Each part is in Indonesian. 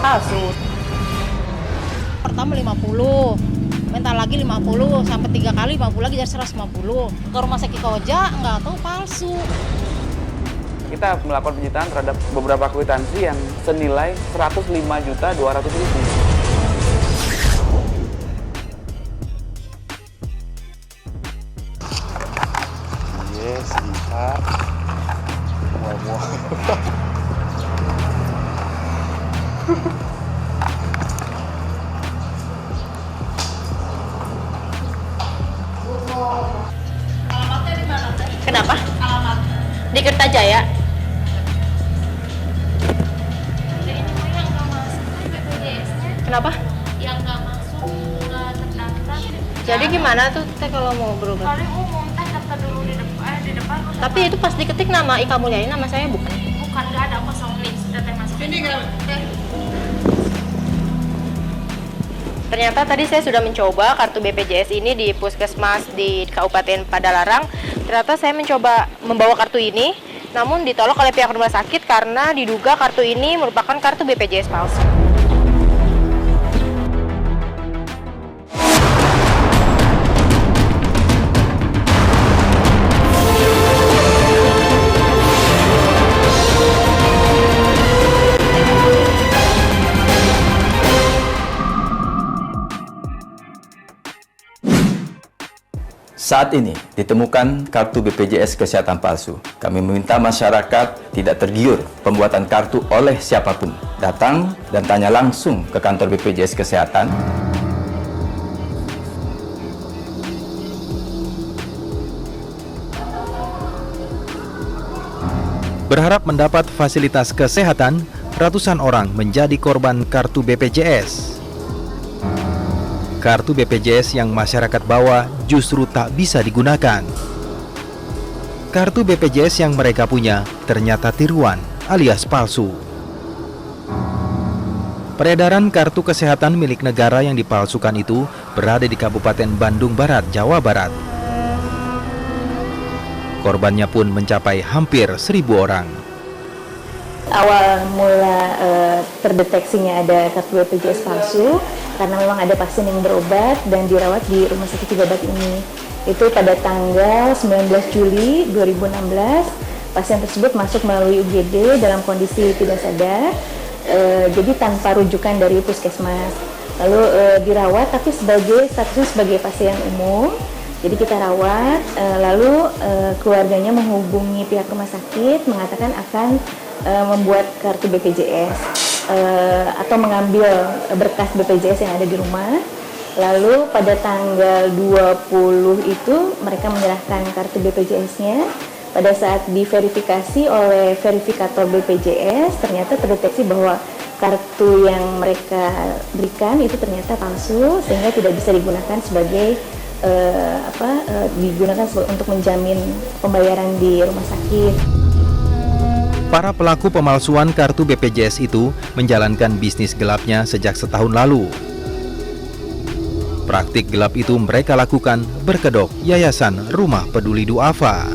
palsu. Pertama 50, minta lagi 50, sampai 3 kali 50 lagi jadi 150. Ke rumah sakit Koja nggak tahu palsu. Kita melakukan penyitaan terhadap beberapa kwitansi yang senilai 105.200.000. Yes, lihat. Mual-mual. Alamatnya di mana teh? Kenapa? Alamat. Di Kertajaya. Kenapa? Yang nggak masuk, nggak terdaftar. Jadi gimana tuh teh kalau mau berobat? Paling umum teh daftar dulu di depan. Tapi itu pas diketik nama Ika Mulyani, nama saya bukan. Bukan, nggak ada kosong nih, sudah teh masuk. Ini kan? Ternyata tadi saya sudah mencoba kartu BPJS ini di puskesmas di Kabupaten Padalarang. Ternyata saya mencoba membawa kartu ini, namun ditolak oleh pihak rumah sakit karena diduga kartu ini merupakan kartu BPJS palsu. Saat ini ditemukan kartu BPJS Kesehatan palsu. Kami meminta masyarakat tidak tergiur pembuatan kartu oleh siapapun. Datang dan tanya langsung ke kantor BPJS Kesehatan. Berharap mendapat fasilitas kesehatan, ratusan orang menjadi korban kartu BPJS. Kartu BPJS yang masyarakat bawa justru tak bisa digunakan. Kartu BPJS yang mereka punya ternyata tiruan alias palsu. Peredaran kartu kesehatan milik negara yang dipalsukan itu berada di Kabupaten Bandung Barat, Jawa Barat. Korbannya pun mencapai hampir 1.000 orang. Awal mula terdeteksinya ada kartu BPJS palsu karena memang ada pasien yang berobat dan dirawat di Rumah Sakit Cibadak ini. Itu pada tanggal 19 Juli 2016, pasien tersebut masuk melalui UGD dalam kondisi tidak sadar, jadi tanpa rujukan dari puskesmas. Lalu dirawat tapi statusnya sebagai pasien umum. Jadi kita rawat, lalu keluarganya menghubungi pihak rumah sakit mengatakan akan membuat kartu BPJS atau mengambil berkas BPJS yang ada di rumah. Lalu pada tanggal 20 itu mereka menyerahkan kartu BPJS-nya. Pada saat diverifikasi oleh verifikator BPJS, ternyata terdeteksi bahwa kartu yang mereka berikan itu ternyata palsu, sehingga tidak bisa digunakan sebagai digunakan untuk menjamin pembayaran di rumah sakit. Para pelaku pemalsuan kartu BPJS itu menjalankan bisnis gelapnya sejak setahun lalu. Praktik gelap itu mereka lakukan berkedok Yayasan Rumah Peduli Duafa.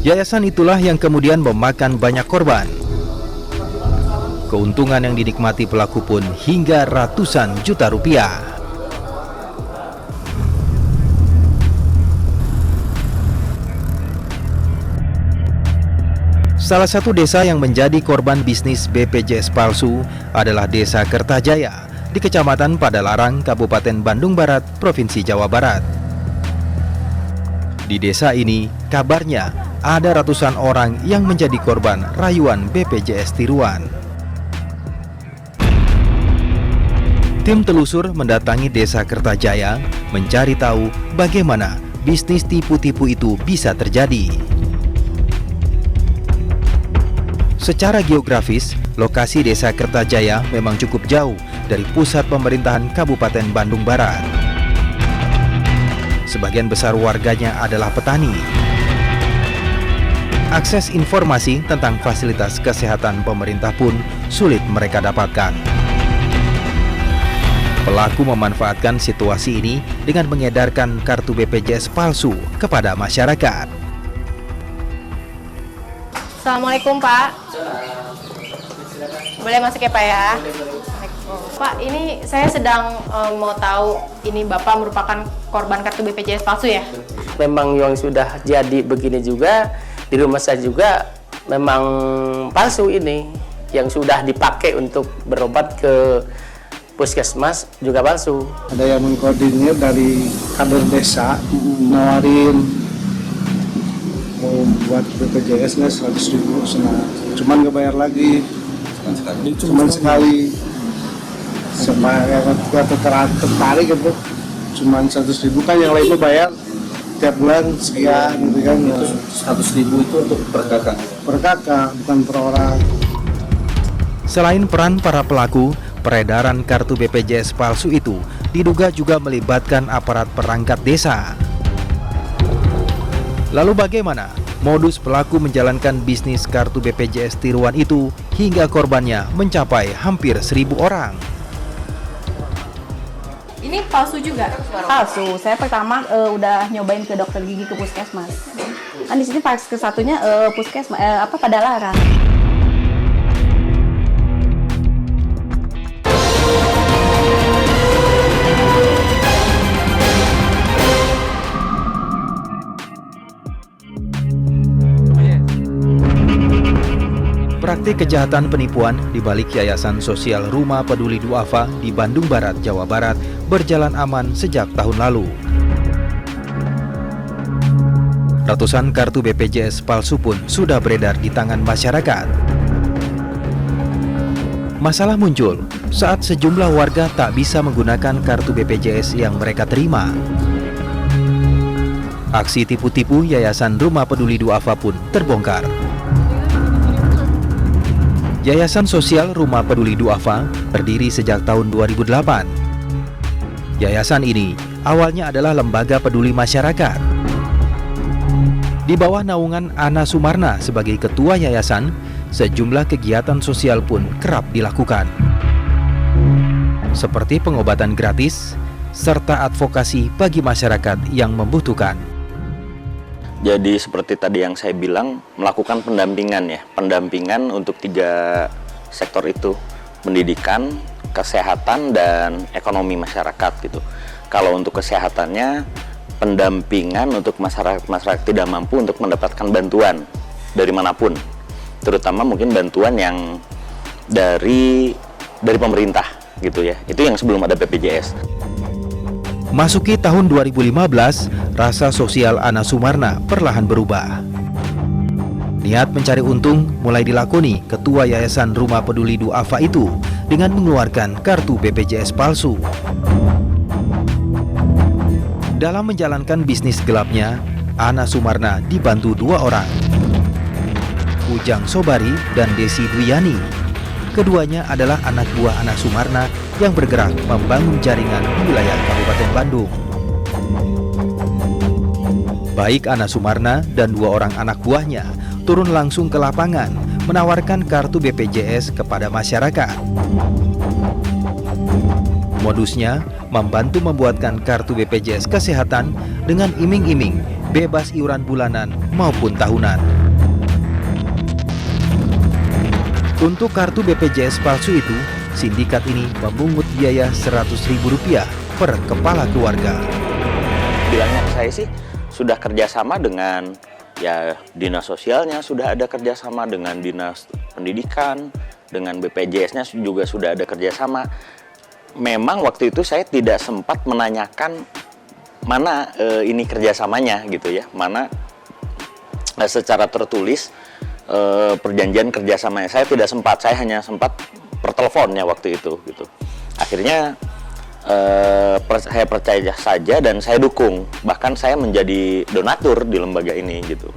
Yayasan itulah yang kemudian memakan banyak korban. Keuntungan yang dinikmati pelaku pun hingga ratusan juta rupiah. Salah satu desa yang menjadi korban bisnis BPJS palsu adalah Desa Kertajaya di Kecamatan Padalarang, Kabupaten Bandung Barat, Provinsi Jawa Barat. Di desa ini, kabarnya ada ratusan orang yang menjadi korban rayuan BPJS tiruan. Tim telusur mendatangi Desa Kertajaya mencari tahu bagaimana bisnis tipu-tipu itu bisa terjadi. Secara geografis, lokasi Desa Kertajaya memang cukup jauh dari pusat pemerintahan Kabupaten Bandung Barat. Sebagian besar warganya adalah petani. Akses informasi tentang fasilitas kesehatan pemerintah pun sulit mereka dapatkan. Pelaku memanfaatkan situasi ini dengan mengedarkan kartu BPJS palsu kepada masyarakat. Assalamualaikum Pak. Boleh masuk ya Pak ya? Pak, ini saya sedang mau tahu, ini Bapak merupakan korban kartu BPJS palsu ya? Memang yang sudah jadi begini juga, di rumah saya juga memang palsu ini. Yang sudah dipakai untuk berobat ke puskesmas juga palsu. Ada yang mengkoordinir dari kader desa, nawarin mau buat BPJS nggak 100.000, cuman nggak bayar lagi, cuman sekali. Sama yang tertarik gitu, cuman 100.000, kan yang lainnya bayar tiap bulan sekian gitu kan. 100.000 itu untuk per kakak? Per kakak, bukan per orang. Selain peran para pelaku, peredaran kartu BPJS palsu itu diduga juga melibatkan aparat perangkat desa. Lalu bagaimana modus pelaku menjalankan bisnis kartu BPJS tiruan itu hingga korbannya mencapai hampir 1.000 orang? Ini palsu juga? Palsu. Saya pertama udah nyobain ke dokter gigi ke puskesmas. Kan di sini fase ke-1-nya puskesmas Padalarang. Praktik kejahatan penipuan di balik Yayasan Sosial Rumah Peduli Duafa di Bandung Barat, Jawa Barat berjalan aman sejak tahun lalu. Ratusan kartu BPJS palsu pun sudah beredar di tangan masyarakat. Masalah muncul saat sejumlah warga tak bisa menggunakan kartu BPJS yang mereka terima. Aksi tipu-tipu Yayasan Rumah Peduli Duafa pun terbongkar. Yayasan Sosial Rumah Peduli Duafa berdiri sejak tahun 2008. Yayasan ini awalnya adalah lembaga peduli masyarakat. Di bawah naungan Ana Sumarna sebagai ketua yayasan, sejumlah kegiatan sosial pun kerap dilakukan. Seperti pengobatan gratis, serta advokasi bagi masyarakat yang membutuhkan. Jadi seperti tadi yang saya bilang, melakukan pendampingan ya, pendampingan untuk 3 sektor itu, pendidikan, kesehatan, dan ekonomi masyarakat gitu. Kalau untuk kesehatannya, pendampingan untuk masyarakat tidak mampu untuk mendapatkan bantuan dari manapun, terutama mungkin bantuan yang dari pemerintah gitu ya. Itu yang sebelum ada BPJS. Masuki tahun 2015, rasa sosial Ana Sumarna perlahan berubah. Niat mencari untung mulai dilakoni ketua Yayasan Rumah Peduli Duafa itu dengan mengeluarkan kartu BPJS palsu. Dalam menjalankan bisnis gelapnya, Ana Sumarna dibantu 2 orang, Ujang Sobari dan Desi Dwiyani. Keduanya adalah anak buah Ana Sumarna yang bergerak membangun jaringan di wilayah Kabupaten Bandung. Baik Ana Sumarna dan 2 orang anak buahnya turun langsung ke lapangan menawarkan kartu BPJS kepada masyarakat. Modusnya membantu membuatkan kartu BPJS kesehatan dengan iming-iming bebas iuran bulanan maupun tahunan. Untuk kartu BPJS palsu itu, sindikat ini memungut biaya Rp100.000 per kepala keluarga. Bilangnya saya sih sudah kerjasama dengan ya dinas sosialnya, sudah ada kerjasama dengan dinas pendidikan, dengan BPJS-nya juga sudah ada kerjasama. Memang waktu itu saya tidak sempat menanyakan mana ini kerjasamanya gitu ya, mana secara tertulis perjanjian kerjasamanya. Saya tidak sempat, saya hanya sempat per teleponnya waktu itu gitu. Akhirnya saya percaya saja dan saya dukung, bahkan saya menjadi donatur di lembaga ini gitu.